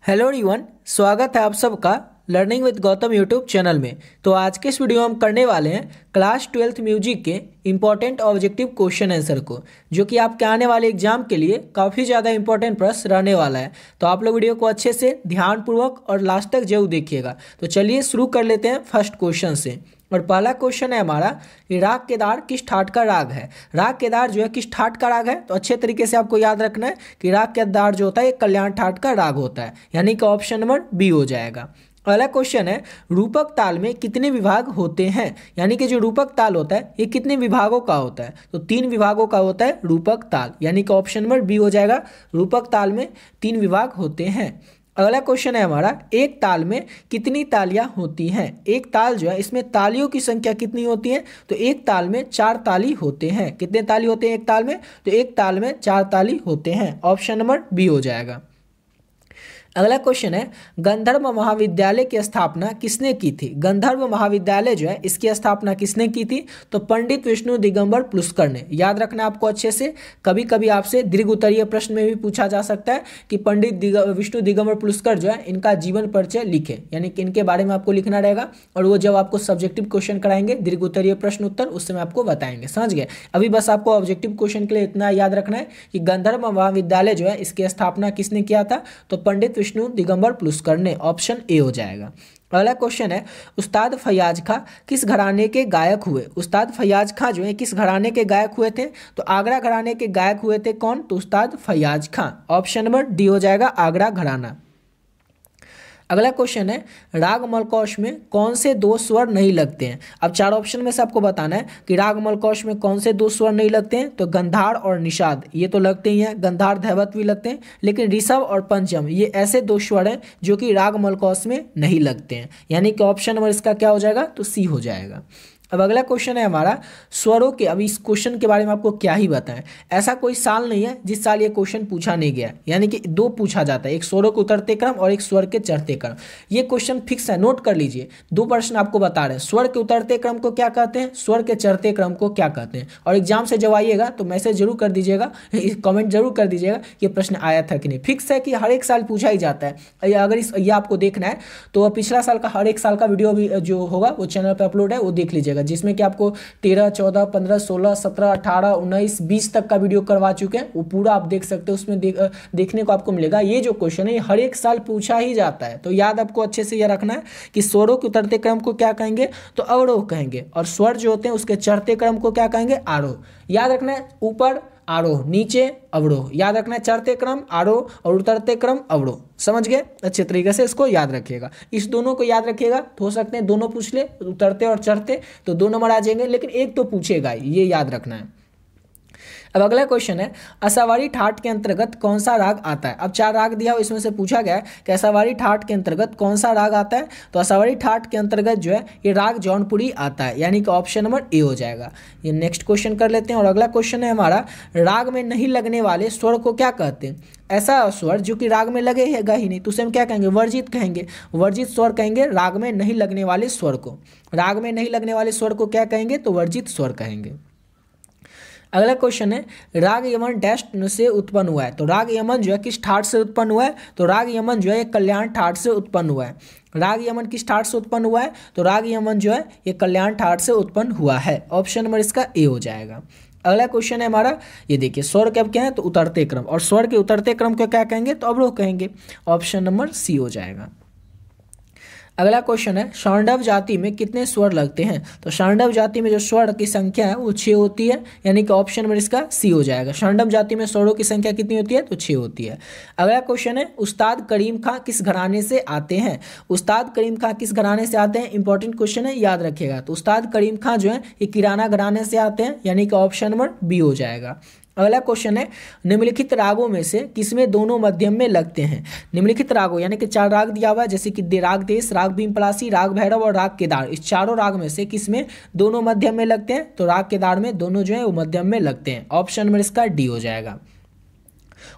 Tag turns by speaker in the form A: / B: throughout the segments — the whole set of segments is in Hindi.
A: हेलो एवरीवन, स्वागत है आप सबका learning with Gautam YouTube channel में। तो आज के इस वीडियो में हम करने वाले हैं क्लास 12th म्यूजिक के इंपॉर्टेंट ऑब्जेक्टिव क्वेश्चन आंसर को, जो कि आपके आने वाले एग्जाम के लिए काफ़ी ज़्यादा इंपॉर्टेंट प्रश्न रहने वाला है। तो आप लोग वीडियो को अच्छे से ध्यानपूर्वक और लास्ट तक जरूर देखिएगा। तो चलिए शुरू कर लेते हैं फर्स्ट क्वेश्चन से। और पहला क्वेश्चन है हमारा कि राग केदार किस ठाट का राग है। राग केदार जो है किस ठाट का राग है, तो अच्छे तरीके से आपको याद रखना है कि राग केदार जो होता है एक कल्याण ठाट का राग होता है, यानी कि ऑप्शन नंबर बी हो जाएगा। अगला क्वेश्चन है रूपक ताल में कितने विभाग होते हैं, यानी कि जो रूपक ताल होता है ये कितने विभागों का होता है, तो 3 विभागों का होता है रूपक ताल, यानी कि ऑप्शन नंबर बी हो जाएगा। रूपक ताल में 3 विभाग होते हैं। अगला क्वेश्चन है हमारा एक ताल में कितनी तालियां होती हैं। एक ताल जो है इसमें तालियों की संख्या कितनी होती है, तो एक ताल में 4 ताली होते हैं। कितने ताली होते हैं एक ताल में, तो एक ताल में 4 ताली होते हैं। ऑप्शन नंबर बी हो जाएगा। अगला क्वेश्चन है गंधर्व महाविद्यालय की स्थापना किसने की थी। गंधर्व महाविद्यालय जो है इसकी स्थापना किसने की थी, तो पंडित विष्णु दिगंबर पुष्कर ने। याद रखना आपको अच्छे से, कभी कभी आपसे दीर्घ उत्तरीय प्रश्न में भी पूछा जा सकता है कि पंडित विष्णु दिगंबर पुष्कर जो है इनका जीवन परिचय लिखे, यानी कि इनके बारे में आपको लिखना रहेगा। और वो जब आपको सब्जेक्टिव क्वेश्चन कराएंगे दीर्घ उत्तरीय प्रश्न उत्तर, उस समय आपको बताएंगे। समझ गए। अभी बस आपको ऑब्जेक्टिव क्वेश्चन के लिए इतना याद रखना है कि गंधर्व महाविद्यालय जो है इसकी स्थापना किसने किया था, तो पंडित विष्णु दिगंबर पुष्कर ने। ऑप्शन ए हो जाएगा। अगला क्वेश्चन है उस्ताद फैयाज खां किस घराने के गायक हुए। उस्ताद फैयाज खां जो है किस घराने के गायक हुए थे, तो आगरा घराने के गायक हुए थे। कौन, तो उस्ताद फैयाज खां। ऑप्शन नंबर डी हो जाएगा, आगरा घराना। अगला क्वेश्चन है राग मलकौश में कौन से 2 स्वर नहीं लगते हैं। अब 4 ऑप्शन में से आपको बताना है कि राग मलकौश में कौन से 2 स्वर नहीं लगते हैं, तो गंधार और निषाद ये तो लगते ही हैं, गंधार धैवत भी लगते हैं, लेकिन ऋषभ और पंचम ये ऐसे 2 स्वर हैं जो कि राग मलकौश में नहीं लगते हैं, यानी कि ऑप्शन नंबर इसका क्या हो जाएगा, तो सी हो जाएगा। अब अगला क्वेश्चन है हमारा स्वरों के। अब इस क्वेश्चन के बारे में आपको क्या ही बताएं, ऐसा कोई साल नहीं है जिस साल ये क्वेश्चन पूछा नहीं गया, यानी कि 2 पूछा जाता है, एक स्वरों के उतरते क्रम और एक स्वर के चढ़ते क्रम। ये क्वेश्चन फिक्स है, नोट कर लीजिए। 2 प्रश्न आपको बता रहे हैं, स्वर के उतरते क्रम को क्या कहते हैं, स्वर के चढ़ते क्रम को क्या कहते हैं। और एग्जाम से जब आइएगा तो मैसेज जरूर कर दीजिएगा, कमेंट जरूर कर दीजिएगा ये प्रश्न आया था कि नहीं। फिक्स है कि हर एक साल पूछा ही जाता है। अगर ये आपको देखना है तो पिछला साल का हर एक साल का वीडियो भी जो होगा वो चैनल पर अपलोड है, वो देख लीजिएगा, जिसमें कि आपको 13, 14, 15, 16, 17, 18, 19, 20 तक का वीडियो करवा चुके हैं। वो पूरा आप देख सकते हो, उसमें देखने को आपको मिलेगा। ये जो क्वेश्चन है ये हर एक साल पूछा ही जाता है, तो याद आपको अच्छे से यह रखना है कि स्वरों के उतरते क्रम को क्या कहेंगे, तो अवरोह कहेंगे, और स्वर जो होते हैं उसके चढ़ते क्रम को क्या कहेंगे, आरोह। याद रखना है ऊपर आरोह, नीचे अवरोह। याद रखना है चढ़ते क्रम आरोह और उतरते क्रम अवरोह। समझ गए, अच्छे तरीके से इसको याद रखिएगा। इस दोनों को याद रखिएगा, तो हो सकते हैं दोनों पूछ ले, उतरते और चढ़ते, तो 2 नंबर आ जाएंगे, लेकिन एक तो पूछेगा, ये याद रखना है। अब अगला क्वेश्चन है असावारी ठाट के अंतर्गत कौन सा राग आता है। अब 4 राग दिया हो, इसमें से पूछा गया है कि असावारी ठाट के अंतर्गत कौन सा राग आता है, तो असावारी ठाट के अंतर्गत जो है ये राग जौनपुरी आता है, यानी कि ऑप्शन नंबर ए हो जाएगा। ये नेक्स्ट क्वेश्चन कर लेते हैं। और अगला क्वेश्चन है हमारा राग में नहीं लगने वाले स्वर को क्या कहते हैं। ऐसा स्वर जो कि राग में लगेगा ही नहीं, तो उसे हम क्या कहेंगे, वर्जित कहेंगे। वर्जित स्वर कहेंगे राग में नहीं लगने वाले स्वर को। राग में नहीं लगने वाले स्वर को क्या कहेंगे, तो वर्जित स्वर कहेंगे। अगला क्वेश्चन है राग यमन डैश से उत्पन्न हुआ है। तो राग यमन जो है किस ठाट से उत्पन्न हुआ है, तो राग यमन जो है कल्याण ठाट से उत्पन्न हुआ है। राग यमन किस ठाट से उत्पन्न हुआ है, तो राग यमन जो है ये कल्याण ठाट से उत्पन्न हुआ है। ऑप्शन नंबर इसका ए हो जाएगा। अगला क्वेश्चन है हमारा, ये देखिए स्वर कब क्या है, तो उतरते क्रम, और स्वर के उतरते क्रम को क्या कहेंगे, तो अवरोह कहेंगे। ऑप्शन नंबर सी हो जाएगा। अगला क्वेश्चन है शांडव जाति में कितने स्वर लगते हैं। तो शांडव जाति में जो स्वर की संख्या है वो 6 होती है, यानी कि ऑप्शन नंबर इसका सी हो जाएगा। शांडव जाति में स्वरों की संख्या कितनी होती है, तो 6 होती है। अगला क्वेश्चन है उस्ताद करीम खां किस घराने से आते हैं। उस्ताद करीम खां किस घराने से आते हैं, इंपॉर्टेंट क्वेश्चन है, याद रखिएगा। तो उस्ताद करीम खां जो है ये किराना घराने से आते हैं, यानी कि ऑप्शन नंबर बी हो जाएगा। अगला क्वेश्चन है निम्नलिखित रागों में से किसमें दोनों मध्यम में लगते हैं। निम्नलिखित रागों यानी कि 4 राग दिया हुआ है, जैसे कि राग देश, राग भीमपलासी, राग भैरव और राग केदार। इस चारों राग में से किसमें दोनों मध्यम में लगते हैं, तो राग केदार में दोनों जो है वो मध्यम में लगते हैं। ऑप्शन नंबर इसका डी हो जाएगा।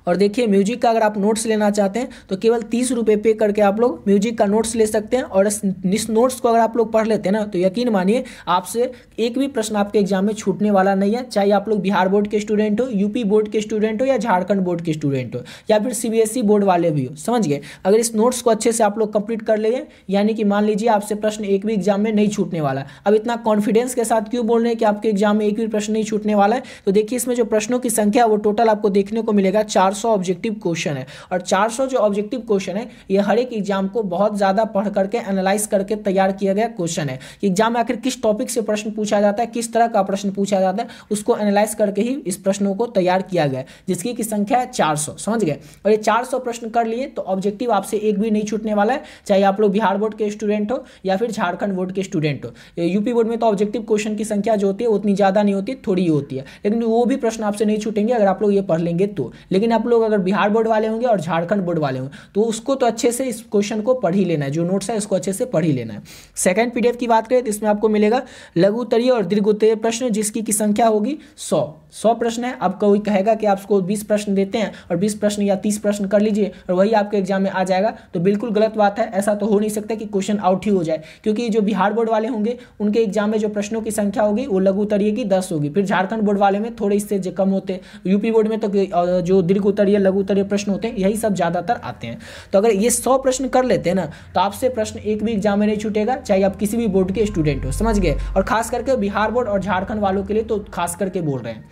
A: और देखिए म्यूजिक का अगर आप नोट्स लेना चाहते हैं तो केवल 30 रुपये पे करके आप लोग म्यूजिक का नोट्स ले सकते हैं। और इस नोट्स को अगर आप लोग पढ़ लेते हैं ना तो यकीन मानिए आपसे एक भी प्रश्न आपके एग्जाम में छूटने वाला नहीं है, चाहे आप लोग बिहार बोर्ड के स्टूडेंट हो, यूपी बोर्ड के स्टूडेंट हो, या झारखंड बोर्ड के स्टूडेंट हो, या फिर सीबीएसई बोर्ड वाले भी हो। समझ गए? अगर इस नोट्स को अच्छे से आप लोग कंप्लीट कर लेंगे, यानी कि मान लीजिए आपसे प्रश्न एक भी एग्जाम में नहीं छूटने वाला। अब इतना कॉन्फिडेंस के साथ क्यों बोल रहे हैं कि आपके एग्जाम में एक भी प्रश्न नहीं छूटने वाला है? तो देखिए इसमें जो प्रश्नों की संख्या वो टोटल आपको देखने को मिलेगा 400 ऑब्जेक्टिव क्वेश्चन है। और 400 जो ऑब्जेक्टिव क्वेश्चन है ये हर एक एग्जाम को बहुत ज्यादा पढ़ करके एनालाइज करके तैयार किया गया क्वेश्चन है। एग्जाम में आखिर किस टॉपिक से प्रश्न पूछा जाता है, किस तरह का प्रश्न पूछा जाता है, उसको एनालाइज करके ही इस प्रश्नों को तैयार किया गया है, जिसकी की संख्या है 400। समझ गए? और ये 400 प्रश्न कर लिए तो ऑब्जेक्टिव आपसे एक भी नहीं छूटने वाला है, चाहे आप लोग बिहार बोर्ड के स्टूडेंट हो या फिर झारखंड बोर्ड के स्टूडेंट हो। यूपी बोर्ड में तो ऑब्जेक्टिव क्वेश्चन की संख्या जो होती है उतनी ज्यादा नहीं होती, थोड़ी ही होती है, लेकिन वो भी प्रश्न आपसे नहीं छूटेंगे अगर आप लोग ये पढ़ लेंगे तो। लेकिन आप लोग अगर बिहार बोर्ड वाले होंगे और झारखंड बोर्ड वाले होंगे तो उसको तो अच्छे से इस क्वेश्चन को पढ़ ही लेना है, जो नोट्स है इसको अच्छे से पढ़ ही लेना है। सेकंड पीडीएफ की बात करें तो इसमें आपको मिलेगा लघु उत्तरीय और दीर्घ उत्तरीय प्रश्न, जिसकी की संख्या होगी 100 प्रश्न है। अब कोई कहेगा कि आपको 20 प्रश्न देते हैं और 20 प्रश्न या 30 प्रश्न कर लीजिए और वही आपके एग्जाम में आ जाएगा, तो बिल्कुल गलत बात है। ऐसा तो हो नहीं सकता कि क्वेश्चन आउट ही हो जाए, क्योंकि जो बिहार बोर्ड वाले होंगे उनके एग्जाम में जो प्रश्नों की संख्या होगी वो लघु उत्तरीय की 10 होगी, फिर झारखंड बोर्ड वाले में थोड़े इससे कम होते, यूपी बोर्ड में तो जो दीर्घ उत्तरीय लघु उत्तरीय प्रश्न होते हैं यही सब ज्यादातर आते हैं। तो अगर ये 100 प्रश्न कर लेते हैं ना तो आपसे प्रश्न एक भी एग्जाम में नहीं छूटेगा, चाहे आप किसी भी बोर्ड के स्टूडेंट हो। समझ गए? और खास करके बिहार बोर्ड और झारखंड वालों के लिए तो खास करके बोल रहे हैं।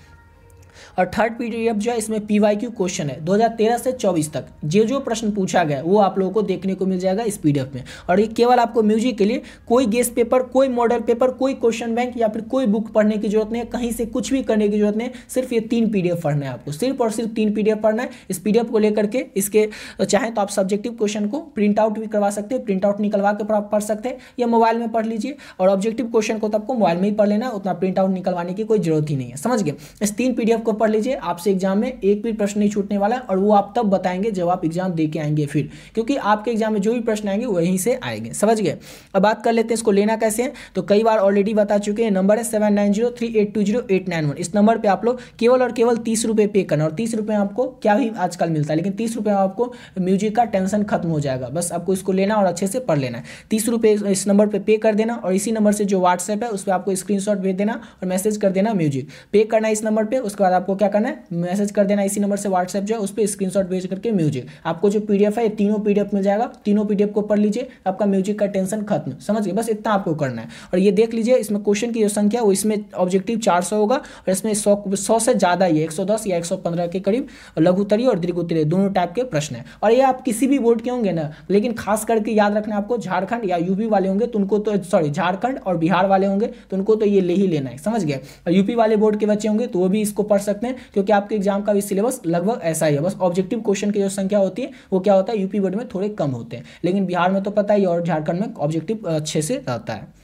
A: और थर्ड पीडीएफ जो है इसमें पीवाईक्यू क्वेश्चन है 2013 से 24 तक जो प्रश्न पूछा गया वो आप लोगों को देखने को मिल जाएगा इस पीडीएफ में। और ये केवल आपको म्यूजिक के लिए कोई गेस्ट पेपर, कोई मॉडल पेपर, कोई क्वेश्चन बैंक या फिर कोई बुक पढ़ने की जरूरत नहीं है, कहीं से कुछ भी करने की जरूरत नहीं है, सिर्फ ये 3 पीडीएफ पढ़ना है आपको, सिर्फ और सिर्फ 3 पीडीएफ पढ़ना है। इस पीडीएफ को लेकर के इसके चाहे तो आप सब्जेक्टिव क्वेश्चन को प्रिंट आउट भी करवा सकते हैं, प्रिंट आउट निकलवा के पढ़ सकते हैं, या मोबाइल में पढ़ लीजिए। और ऑब्जेक्टिव क्वेश्चन को तो आपको मोबाइल में ही पढ़ लेना है, उतना प्रिंट आउट निकलवाने की कोई जरूरत ही नहीं है। समझ गए? इस 3 पीडीएफ को पढ़ लीजिए, आपसे एग्जाम में एक भी प्रश्न नहीं छूटने वाला, और वो आप तब बताएंगे जब आप एग्जाम दे के आएंगे फिर, क्योंकि आपके एग्जाम में जो भी प्रश्न आएंगे वहीं से आएंगे। समझ गए? अब बात कर लेते हैं इसको लेना कैसे है। तो कई बार ऑलरेडी बता चुके हैं, नंबर है 7903820891। इस नंबर पे आप लोग केवल और केवल 30 रुपये पे करना, और 30 रुपये आपको क्या ही आजकल मिलता है, लेकिन 30 रुपये आपको म्यूजिक का टेंशन खत्म हो जाएगा। बस आपको इसको लेना और अच्छे से पढ़ लेना है। 30 रुपये इस नंबर पे कर देना, और इसी नंबर से जो व्हाट्सएप है उस पर आपको स्क्रीनशॉट भेज देना और मैसेज कर देना म्यूजिक पे करना है इस नंबर पे। उसके बाद आपको क्या करना है, मैसेज कर देना इसी नंबर से व्हाट्सएप जो है उस पर स्क्रीनशॉट भेज करके म्यूजिक। आपको जो पीडीएफ है ये तीनों पीडीएफ मिल जाएगा, तीनों पीडीएफ को पढ़ लीजिए, आपका म्यूजिक का टेंशन खत्म। समझ गए? बस इतना आपको करना है। और ये देख लीजिए इसमें क्वेश्चन की जो संख्या वो इसमें ऑब्जेक्टिव 400 होगा, और इसमें 100 से ज्यादा ही 110 या 115 के करीब लघु उत्तरीय और दीर्घ उत्तरीय दोनों टाइप के प्रश्न है। और ये आप किसी भी बोर्ड के होंगे ना, लेकिन खास करके याद रखना आपको झारखंड या यूपी वाले होंगे तो उनको तो झारखंड और बिहार वाले होंगे तो उनको तो ये ले ही लेना है। समझ गए? और यूपी वाले बोर्ड के बच्चे होंगे तो वो भी इसको पढ़ सकते हैं, क्योंकि आपके एग्जाम का भी सिलेबस लगभग ऐसा ही है। बस ऑब्जेक्टिव क्वेश्चन की जो संख्या होती है वो क्या होता है, यूपी बोर्ड में थोड़े कम होते हैं, लेकिन बिहार में तो पता ही और झारखंड में ऑब्जेक्टिव अच्छे से रहता है।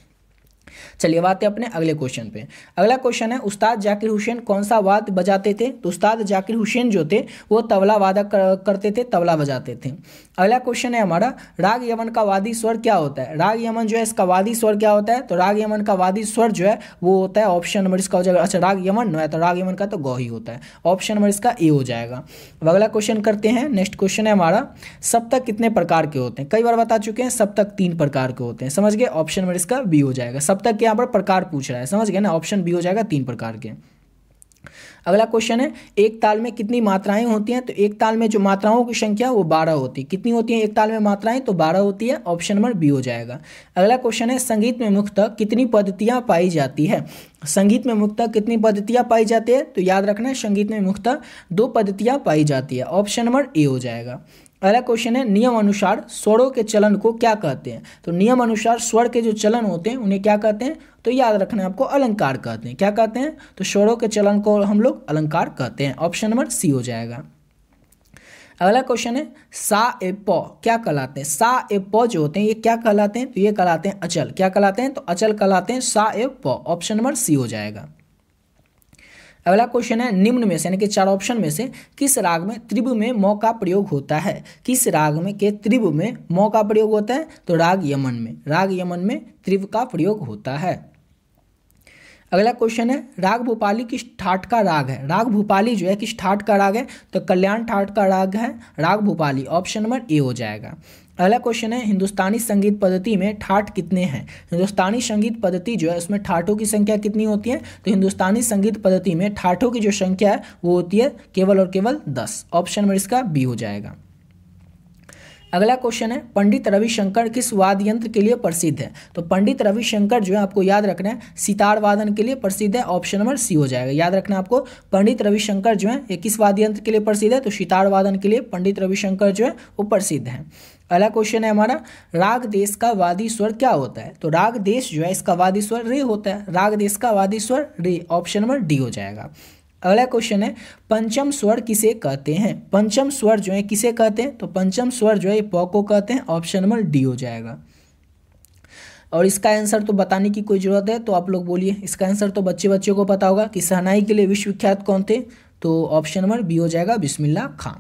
A: चलिए बात है अपने अगले क्वेश्चन पे। अगला क्वेश्चन है, उस्ताद जाकिर हुसैन कौन सा वाद्य बजाते थे? तो उस्ताद जाकिर हुसैन जो थे वो तबला वादक करते थे, तबला बजाते थे। अगला क्वेश्चन है हमारा, राग यमन का वादी स्वर क्या होता है? राग यमन जो है इसका वादी स्वर क्या होता है? तो राग यमन का वादी स्वर जो है वो होता है ऑप्शन नंबर इसका हो जाएगा, अच्छा राग यमन है तो राग यमन का तो गौ ही होता है, ऑप्शन नंबर इसका ए हो जाएगा। अगला क्वेश्चन करते हैं, नेक्स्ट क्वेश्चन है हमारा, सप्तक कितने प्रकार के होते हैं? कई बार बता चुके हैं, सप्तक 3 प्रकार के होते हैं। समझ गए? ऑप्शन नंबर इसका बी हो जाएगा। सप्तक के यहाँ पर प्रकार पूछ रहा है, समझ गए ना, ऑप्शन बी हो जाएगा 3 प्रकार के। अगला क्वेश्चन है, एक ताल में कितनी मात्राएं होती हैं? तो एक ताल में जो मात्राओं की संख्या वो 12 होती है। कितनी होती है एक ताल में मात्राएं? तो 12 होती है, ऑप्शन नंबर बी हो जाएगा। अगला क्वेश्चन है, संगीत में मुख्यतः कितनी पद्धतियां पाई जाती है? संगीत में मुख्यतः कितनी पद्धतियां पाई जाती है? तो याद रखना है संगीत में मुख्यतः 2 पद्धतियां पाई जाती है, ऑप्शन नंबर ए हो जाएगा। अगला क्वेश्चन है, नियम अनुसार स्वरों के चलन को क्या कहते हैं? तो नियम अनुसार स्वर के जो चलन होते हैं उन्हें क्या कहते हैं? तो याद रखना है आपको अलंकार कहते हैं। क्या कहते हैं? तो स्वरों के चलन को हम लोग अलंकार कहते हैं, ऑप्शन नंबर सी हो जाएगा। अगला क्वेश्चन है, सा ए प क्या कहलाते हैं? सा ए प जो होते हैं ये क्या कहलाते हैं? तो ये कहलाते हैं अचल। क्या कहलाते हैं? तो अचल कहलाते हैं, सा ए प, ऑप्शन नंबर सी हो जाएगा। अगला क्वेश्चन है, निम्न में से यानी कि 4 ऑप्शन में से किस राग में त्रिभु में मौ का प्रयोग होता है? किस राग में के त्रिभु में मौ का प्रयोग होता है? तो राग यमन में, राग यमन में त्रिभु का प्रयोग होता है। अगला क्वेश्चन है राग भूपाली किस ठाट का राग है। राग भूपाली जो है किस ठाट का राग है, तो कल्याण ठाट का राग है राग भूपाली, ऑप्शन नंबर ए हो जाएगा। अगला क्वेश्चन है हिंदुस्तानी संगीत पद्धति में ठाट कितने हैं। हिंदुस्तानी संगीत पद्धति जो है उसमें ठाटों की संख्या कितनी होती है, तो हिंदुस्तानी संगीत पद्धति में ठाटों की जो संख्या है वो होती है केवल और केवल 10, ऑप्शन नंबर इसका बी हो जाएगा। अगला क्वेश्चन है पंडित रविशंकर किस वाद्य यंत्र के लिए प्रसिद्ध है। तो पंडित रविशंकर जो है आपको याद रखना है सितार वादन के लिए प्रसिद्ध है, ऑप्शन नंबर सी हो जाएगा। याद रखना आपको पंडित रविशंकर जो है ये किस वाद्य यंत्र के लिए प्रसिद्ध है, तो सितार वादन के लिए पंडित रविशंकर जो है वो प्रसिद्ध है। अगला क्वेश्चन है हमारा राग देश का वादी स्वर क्या होता है। तो राग देश जो है इसका वादी स्वर रे होता है, राग देश का वादी स्वर रे, ऑप्शन नंबर डी हो जाएगा। अगला क्वेश्चन है पंचम स्वर किसे कहते हैं। पंचम स्वर जो है किसे कहते हैं, तो पंचम स्वर जो है प को कहते हैं, ऑप्शन नंबर डी हो जाएगा। और इसका आंसर तो बताने की कोई ज़रूरत है, तो आप लोग बोलिए इसका आंसर तो बच्चे को पता होगा कि शहनाई के लिए विश्वविख्यात कौन थे, तो ऑप्शन नंबर बी हो जाएगा बिस्मिल्लाह खां।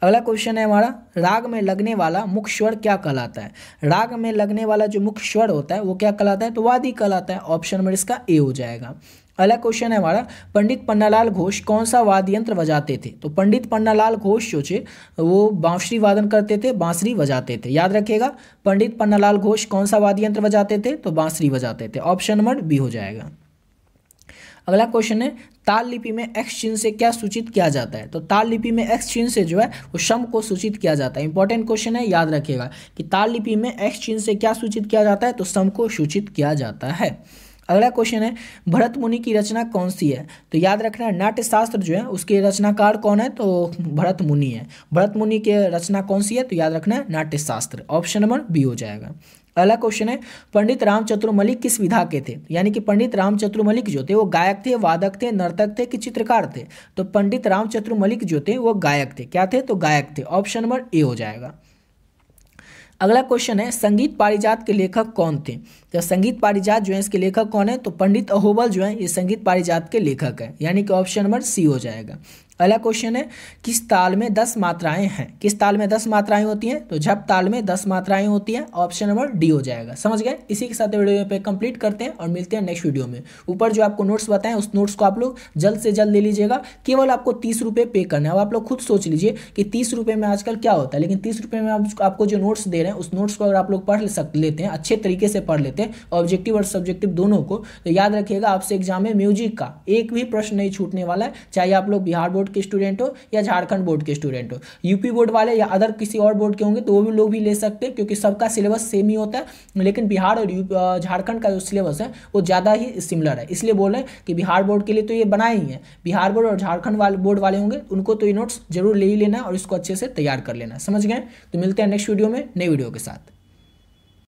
A: अगला क्वेश्चन है हमारा राग में लगने वाला मुख्य स्वर क्या कहलाता है। राग में लगने वाला जो मुख्य स्वर होता है वो क्या कहलाता है, तो वादी कहलाता है, ऑप्शन नंबर इसका ए हो जाएगा। अगला क्वेश्चन है हमारा पंडित पन्नालाल घोष कौन सा वाद्य यंत्र बजाते थे। तो पंडित पन्नालाल घोष जो थे वो बांसुरी वादन करते थे, बांसुरी बजाते थे। याद रखिएगा पंडित पन्नालाल घोष कौन सा वाद्य यंत्र बजाते थे, तो बांसुरी बजाते थे, ऑप्शन नंबर बी हो जाएगा। अगला क्वेश्चन है ताल लिपि में एक्स चिन्ह से क्या सूचित किया जाता है। तो ताल लिपि में एक्स चिन्ह से जो है वो सम को सूचित किया जाता है। इंपॉर्टेंट क्वेश्चन है, याद रखिएगा कि ताल लिपि में एक्स चिन्ह से क्या सूचित किया जाता है, तो सम को सूचित किया जाता है। अगला क्वेश्चन है भरत मुनि की रचना कौन सी है। तो याद रखना है नाट्य शास्त्र जो है उसके रचनाकार कौन है, तो भरत मुनि है। भरत मुनि के रचना कौन सी है, तो याद रखना है नाट्य शास्त्र, ऑप्शन नंबर बी हो जाएगा। अगला क्वेश्चन है पंडित रामचतुर मलिक किस विधा के थे। यानी कि पंडित रामचतुर मलिक जो थे वो गायक थे, वादक थे, नर्तक थे कि चित्रकार थे। तो पंडित रामचतुर मलिक जो थे वो गायक थे। क्या थे, तो गायक थे, ऑप्शन नंबर ए हो जाएगा। अगला क्वेश्चन है संगीत पारिजात के लेखक कौन थे। तो संगीत पारिजात जो है इसके लेखक कौन है, तो पंडित अहोबल जो है ये संगीत पारिजात के लेखक है, यानी कि ऑप्शन नंबर सी हो जाएगा। अगला क्वेश्चन है किस ताल में 10 मात्राएं हैं। किस ताल में 10 मात्राएं होती हैं, तो झप ताल में 10 मात्राएं होती हैं, ऑप्शन नंबर डी हो जाएगा। समझ गए। इसी के साथ वीडियो पे कंप्लीट करते हैं और मिलते हैं नेक्स्ट वीडियो में। ऊपर जो आपको नोट्स बताएं उस नोट्स को आप लोग जल्द से जल्द ले लीजिएगा। केवल आपको 30 रुपये पे करना है। अब आप लोग खुद सोच लीजिए कि 30 रुपये में आजकल क्या होता है, लेकिन 30 रुपये में आपको जो नोट्स दे रहे हैं उस नोट्स को अगर आप लोग पढ़ लेते हैं, अच्छे तरीके से पढ़ लेते हैं, ऑब्जेक्टिव और सब्जेक्टिव दोनों को, तो याद रखिएगा आपसे एग्जाम में म्यूजिक का एक भी प्रश्न नहीं छूटने वाला है। चाहे आप लोग बिहार बोर्ड के स्टूडेंट हो या झारखंड बोर्ड के स्टूडेंट हो, यूपी बोर्ड वाले या अदर किसी और बोर्ड के होंगे तो वो भी लोग भी ले सकते हैं, क्योंकि सबका सिलेबस सेम ही होता है। लेकिन बिहार और झारखंड का जो सिलेबस है वो ज़्यादा ही सिमिलर है, इसलिए बोल रहे हैं कि बिहार बोर्ड के लिए तो ये बनाए ही है। बिहार बोर्ड और झारखंड वाले बोर्ड वाले होंगे उनको तो ये नोट्स जरूर ले ही लेना और इसको अच्छे से तैयार कर लेना। समझ गए। तो मिलते हैं नेक्स्ट वीडियो में नई वीडियो के साथ।